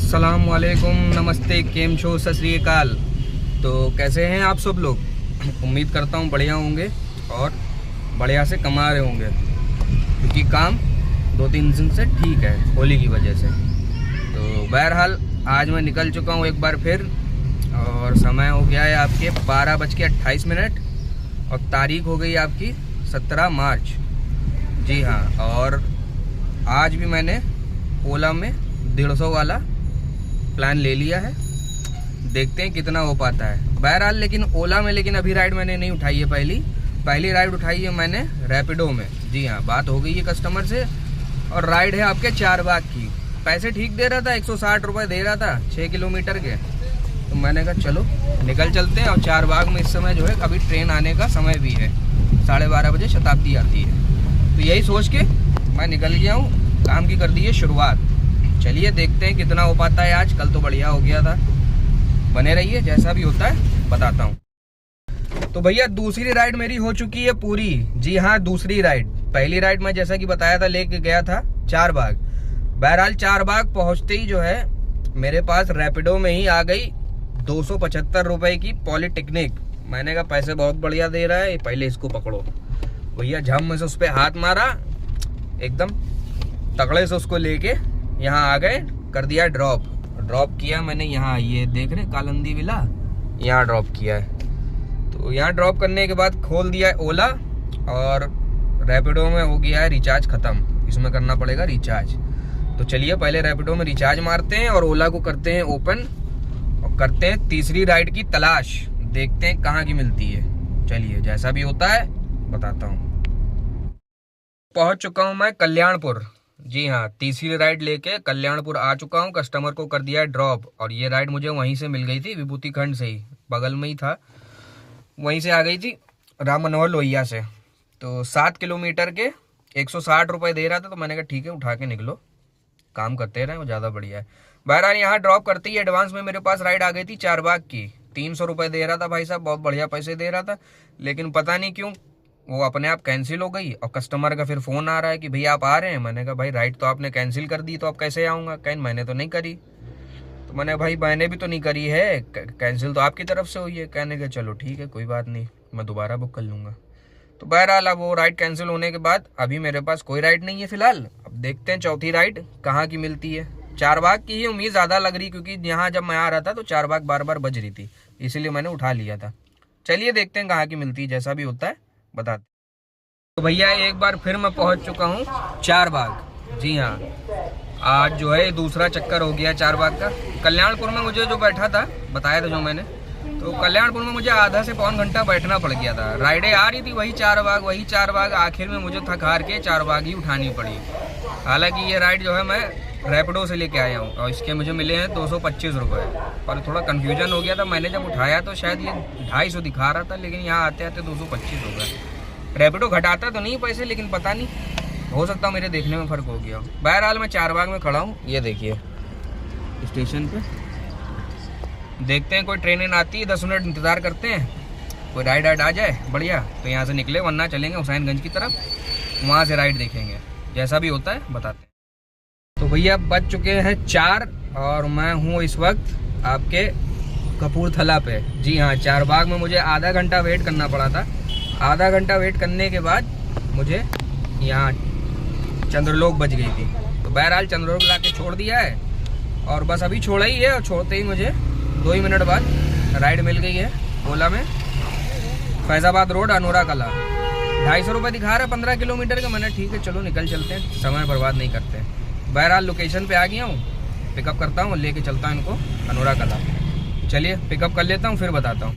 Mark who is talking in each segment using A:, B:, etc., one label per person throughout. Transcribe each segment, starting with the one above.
A: अस्सलाम वालेकुम, नमस्ते, केम छो, सत श्री अकाल। तो कैसे हैं आप सब लोग? उम्मीद करता हूँ बढ़िया होंगे और बढ़िया से कमा रहे होंगे, क्योंकि काम 2-3 दिन से ठीक है होली की वजह से। तो बहरहाल आज मैं निकल चुका हूँ एक बार फिर, और समय हो गया है आपके 12:28 और तारीख हो गई आपकी 17 मार्च। जी हाँ, और आज भी मैंने ओला में 150 वाला प्लान ले लिया है। देखते हैं कितना हो पाता है। बहरहाल लेकिन ओला में अभी राइड मैंने नहीं उठाई है। पहली राइड उठाई है मैंने रैपिडो में। जी हाँ, बात हो गई है कस्टमर से, और राइड है आपके चारबाग की। पैसे ठीक दे रहा था, 160 रुपये दे रहा था 6 किलोमीटर के। तो मैंने कहा चलो निकल चलते हैं। और चारबाग में इस समय जो है अभी ट्रेन आने का समय भी है, 12:30 बजे शताब्दी आती है। तो यही सोच के मैं निकल गया हूँ, काम की कर दी है शुरुआत। चलिए देखते हैं कितना हो पाता है आज। कल तो बढ़िया हो गया था। बने रहिए, जैसा भी होता है बताता हूँ। तो भैया दूसरी राइड मेरी हो चुकी है पूरी। जी हाँ, दूसरी राइड। पहली राइड मैं जैसा कि बताया था लेके गया था चारबाग। बहरहाल चारबाग पहुँचते ही जो है मेरे पास रैपिडो में ही आ गई 275 रुपये की पॉलीटेक्निक। मैंने कहा पैसे बहुत बढ़िया दे रहा है, पहले इसको पकड़ो। भैया झम से उस पर हाथ मारा, एकदम तगड़े से उसको लेके यहाँ आ गए। कर दिया ड्रॉप किया मैंने यहाँ, ये देख रहे कालंदी विला, यहाँ ड्रॉप किया है। तो यहाँ ड्रॉप करने के बाद खोल दिया है ओला, और रैपिडो में हो गया है रिचार्ज ख़त्म। इसमें करना पड़ेगा रिचार्ज। तो चलिए पहले रैपिडो में रिचार्ज मारते हैं और ओला को करते हैं ओपन, और करते हैं तीसरी राइड की तलाश। देखते हैं कहाँ की मिलती है। चलिए जैसा भी होता है बताता हूँ। पहुँच चुका हूँ मैं कल्याणपुर। जी हाँ, तीसरी राइड लेके कल्याणपुर आ चुका हूँ। कस्टमर को कर दिया है ड्रॉप, और ये राइड मुझे वहीं से मिल गई थी, विभूति खंड से ही, बगल में ही था। वहीं से आ गई थी राम मनोहर लोहिया से। तो 7 किलोमीटर के 160 रुपये दे रहा था। तो मैंने कहा ठीक है, उठा के निकलो, काम करते रहे, वो ज़्यादा बढ़िया है। बहरहाल यहाँ ड्रॉप करते ही एडवांस में मेरे पास राइड आ गई थी चारबाग की। 300 रुपये दे रहा था भाई साहब, बहुत बढ़िया पैसे दे रहा था। लेकिन पता नहीं क्यों वो अपने आप कैंसिल हो गई, और कस्टमर का फिर फ़ोन आ रहा है कि भैया आप आ रहे हैं। मैंने कहा भाई राइड तो आपने कैंसिल कर दी, तो अब कैसे आऊँगा? कहीं मैंने तो नहीं करी। तो मैंने भाई मैंने भी तो नहीं करी है, कैंसिल तो आपकी तरफ से हुई है। कहने के चलो ठीक है, कोई बात नहीं, मैं दोबारा बुक कर लूँगा। तो बहरहाल अब वो राइड कैंसिल होने के बाद अभी मेरे पास कोई राइड नहीं है फ़िलहाल। अब देखते हैं चौथी राइड कहाँ की मिलती है। चारबाग की ही उम्मीद ज़्यादा लग रही, क्योंकि यहाँ जब मैं आ रहा था तो चारबाग बार बज रही थी, इसीलिए मैंने उठा लिया था। चलिए देखते हैं कहाँ की मिलती है, जैसा भी होता है बताते। तो भैया एक बार फिर मैं पहुंच चुका हूं चारबाग। जी हाँ, आज जो है दूसरा चक्कर हो गया चारबाग का। कल्याणपुर में मुझे जो बैठा था, बताया था जो मैंने, तो कल्याणपुर में मुझे आधा से पौन घंटा बैठना पड़ गया था। राइडें आ रही थी वही चारबाग। आखिर में मुझे थक हार के चारबाग ही उठानी पड़ी। हालांकि ये राइड जो है मैं रैपिडो से लेके आया हूँ, और इसके मुझे मिले हैं 225 रुपये। पर थोड़ा कन्फ्यूजन हो गया था, मैंने जब उठाया तो शायद ये 250 दिखा रहा था, लेकिन यहाँ आते आते 225 हो गए। रैपिडो घटाता तो नहीं पैसे, लेकिन पता नहीं, हो सकता मेरे देखने में फ़र्क हो गया। बहरहाल मैं चारबाग में खड़ा हूँ, ये देखिए स्टेशन पे। देखते हैं कोई ट्रेन आती है, 10 मिनट इंतज़ार करते हैं, कोई राइड आ जाए बढ़िया तो यहाँ से निकले, वरना चलेंगे हुसैनगंज की तरफ, वहाँ से राइड देखेंगे। जैसा भी होता है बताते हैं। तो भैया बज चुके हैं 4, और मैं हूँ इस वक्त आपके कपूरथला पे। जी हाँ, चारबाग में मुझे आधा घंटा वेट करना पड़ा था। आधा घंटा वेट करने के बाद मुझे यहाँ चंद्रलोक बज गई थी। तो बहरहाल चंद्रलोक ला के छोड़ दिया है, और बस अभी छोड़ा ही है। और छोड़ते ही मुझे 2 ही मिनट बाद राइड मिल गई है ओला में। फैज़ाबाद रोड, अनोरा कला, 250 रुपये दिखा रहा है 15 किलोमीटर का। मैंने ठीक है चलो निकल चलते हैं, समय बर्बाद नहीं करते। बहरहाल लोकेशन पे आ गया हूँ, पिकअप करता हूँ, लेके चलता हूँ इनको अनोरा कला। चलिए पिकअप कर लेता हूँ, फिर बताता हूँ।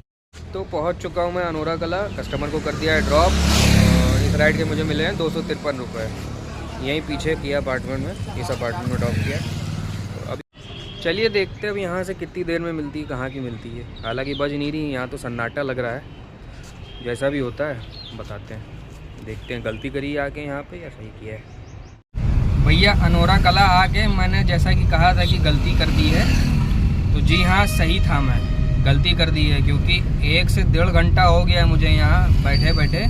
A: तो पहुँच चुका हूँ मैं अनोरा कला। कस्टमर को कर दिया है ड्रॉप, और इस राइड के मुझे मिले हैं 253 रुपये। यहीं पीछे किया अपार्टमेंट में, इस अपार्टमेंट में ड्रॉप किया। तो अभी चलिए देखते हैं अब यहाँ से कितनी देर में मिलती है, कहाँ की मिलती है। हालांकि बज नहीं रही, यहाँ तो सन्नाटा लग रहा है। जैसा भी होता है बताते हैं। देखते हैं गलती करी आके यहाँ पे या सही किया है। भैया अनोरा कला आके मैंने जैसा कि कहा था कि गलती कर दी है, तो जी हाँ सही था, मैं गलती कर दी है। क्योंकि 1 से 1.5 घंटा हो गया मुझे यहाँ बैठे बैठे,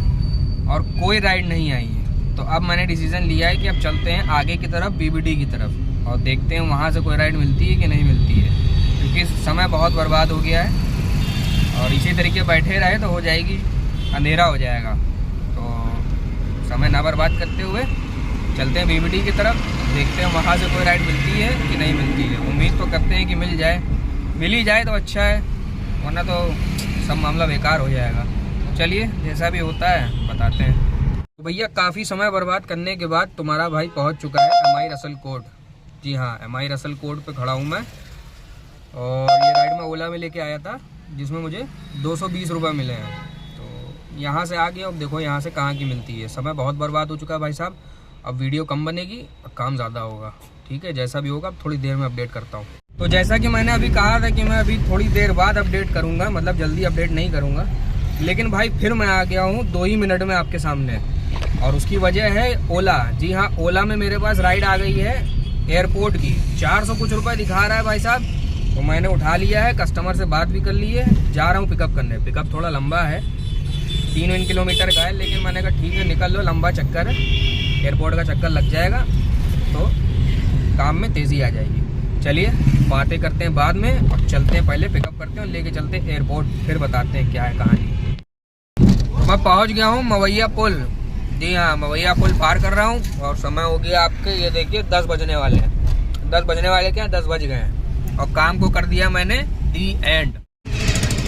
A: और कोई राइड नहीं आई है। तो अब मैंने डिसीज़न लिया है कि अब चलते हैं आगे की तरफ, बीबीडी की तरफ। और देखते हैं वहाँ से कोई राइड मिलती है कि नहीं मिलती है, क्योंकि समय बहुत बर्बाद हो गया है और इसी तरीके बैठे रहे तो हो जाएगी, अंधेरा हो जाएगा। तो समय ना बर्बाद करते हुए चलते हैं बीबीडी की तरफ, देखते हैं वहाँ से कोई राइड मिलती है कि नहीं मिलती है। उम्मीद तो करते हैं कि मिल जाए, मिल ही जाए तो अच्छा है, वरना तो सब मामला बेकार हो जाएगा। चलिए जैसा भी होता है बताते हैं। तो भैया काफ़ी समय बर्बाद करने के बाद तुम्हारा भाई पहुंच चुका है एमआई रसल कोर्ट। जी हाँ, एमआई रसल कोर्ट पे खड़ा हूँ मैं, और ये राइड मैं ओला में लेके आया था जिसमें मुझे 220 रुपये मिले हैं। तो यहाँ से आ गया, अब देखो यहाँ से कहाँ की मिलती है। समय बहुत बर्बाद हो चुका है भाई साहब, अब वीडियो कम बनेगी और काम ज़्यादा होगा। ठीक है, जैसा भी होगा अब थोड़ी देर में अपडेट करता हूँ। तो जैसा कि मैंने अभी कहा था कि मैं अभी थोड़ी देर बाद अपडेट करूँगा, मतलब जल्दी अपडेट नहीं करूँगा, लेकिन भाई फिर मैं आ गया हूँ 2 ही मिनट में आपके सामने, और उसकी वजह है ओला। जी हाँ, ओला में मेरे पास राइड आ गई है एयरपोर्ट की, 400 कुछ रुपये दिखा रहा है भाई साहब। तो मैंने उठा लिया है, कस्टमर से बात भी कर ली है, जा रहा हूँ पिकअप करने। पिकअप थोड़ा लंबा है, 3 किलोमीटर का है, लेकिन मैंने कहा ठीक है निकल लो, लंबा चक्कर है, एयरपोर्ट का चक्कर लग जाएगा तो काम में तेज़ी आ जाएगी। चलिए बातें करते हैं बाद में, और चलते हैं पहले पिकअप करते हैं और लेके चलते हैं एयरपोर्ट, फिर बताते हैं क्या है कहानी। मैं पहुंच गया हूं मवैया पुल। जी हाँ, मवैया पुल पार कर रहा हूं, और समय हो गया आपके, ये देखिए 10 बजने वाले हैं। 10 बजने वाले क्या, 10 बज गए हैं, और काम को कर दिया मैंने दी एंड।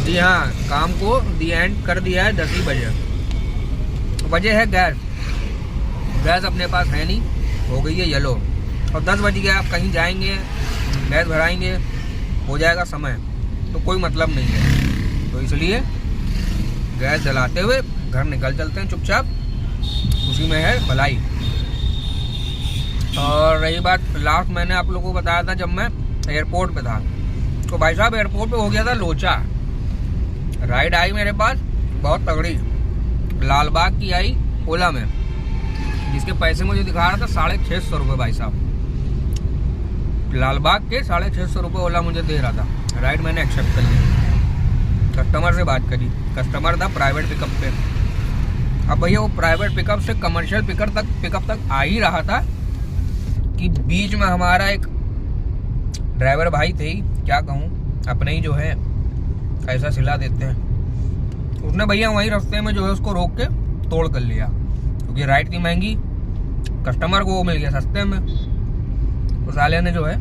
A: जी हाँ, काम को दी एंड कर दिया है 10 ही बजे। वजह है गैस अपने पास है नहीं, हो गई है येलो, और 10 बज गया। आप कहीं जाएंगे, गैस भराएंगे, हो जाएगा समय, तो कोई मतलब नहीं है। तो इसलिए गैस जलाते हुए घर निकल चलते हैं चुपचाप, उसी में है भलाई। और रही बात, लास्ट मैंने आप लोगों को बताया था जब मैं एयरपोर्ट पे था, तो भाई साहब एयरपोर्ट पे हो गया था लोचा। राइड आई मेरे पास बहुत तगड़ी, लालबाग की आई ओला में, जिसके पैसे मुझे दिखा रहा था 650 रुपये भाई साहब। लालबाग के 650 रुपये ओला मुझे दे रहा था। राइड मैंने एक्सेप्ट कर ली, कस्टमर से बात करी, कस्टमर था प्राइवेट पिकअप पे। अब भैया वो प्राइवेट पिकअप से कमर्शियल पिकअप तक आ ही रहा था कि बीच में हमारा एक ड्राइवर भाई थे, क्या कहूँ, अपने ही जो है ऐसा सिला देते हैं, उसने भैया वहीं रास्ते में जो है उसको रोक के तोड़ कर लिया, क्योंकि राइड थी महंगी, कस्टमर को वो मिल गया सस्ते में। तो साले ने जो है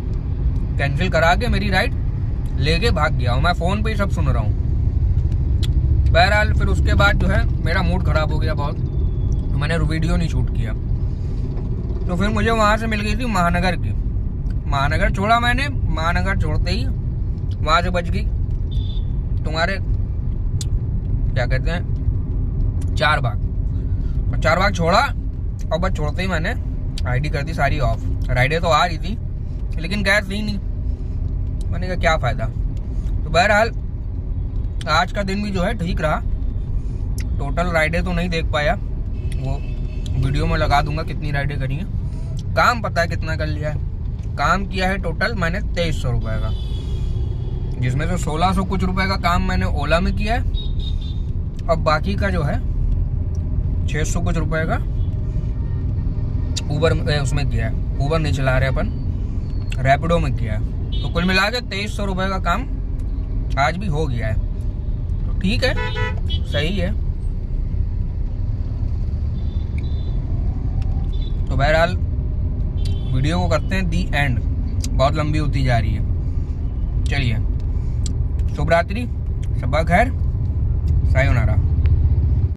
A: कैंसिल करा के मेरी राइड लेके भाग गया, और मैं फ़ोन पे ही सब सुन रहा हूँ। बहरहाल फिर उसके बाद जो है मेरा मूड ख़राब हो गया बहुत, तो मैंने वीडियो नहीं शूट किया। तो फिर मुझे वहाँ से मिल गई थी महानगर की, महानगर छोड़ा मैंने। महानगर छोड़ते ही वहाँ से बच गई तुम्हारे क्या कहते हैं, 4 बाग। और 4 बाग छोड़ा, और बस छोड़ते ही मैंने आईडी कर दी सारी ऑफ। राइडें तो आ रही थी लेकिन गैस थी नहीं, मैंने कहा क्या फ़ायदा। तो बहरहाल आज का दिन भी जो है ठीक रहा। टोटल राइडें तो नहीं देख पाया, वो वीडियो में लगा दूंगा कितनी राइडें करी हैं। काम पता है कितना कर लिया है, काम किया है टोटल मैंने 2300 रुपये का, जिसमें से 1600 कुछ रुपए का काम मैंने ओला में किया है, और बाकी का जो है 600 कुछ रुपए का ऊबर में उसमें किया है। ऊबर नहीं चला रहे अपन, रैपिडो में किया है। तो कुल मिला के 2300 रुपये का काम आज भी हो गया है, तो ठीक है, सही है। तो बहरहाल वीडियो को करते हैं दी एंड, बहुत लंबी होती जा रही है। चलिए, शुभ रात्रि, शब्बा खैर, सायोनारा।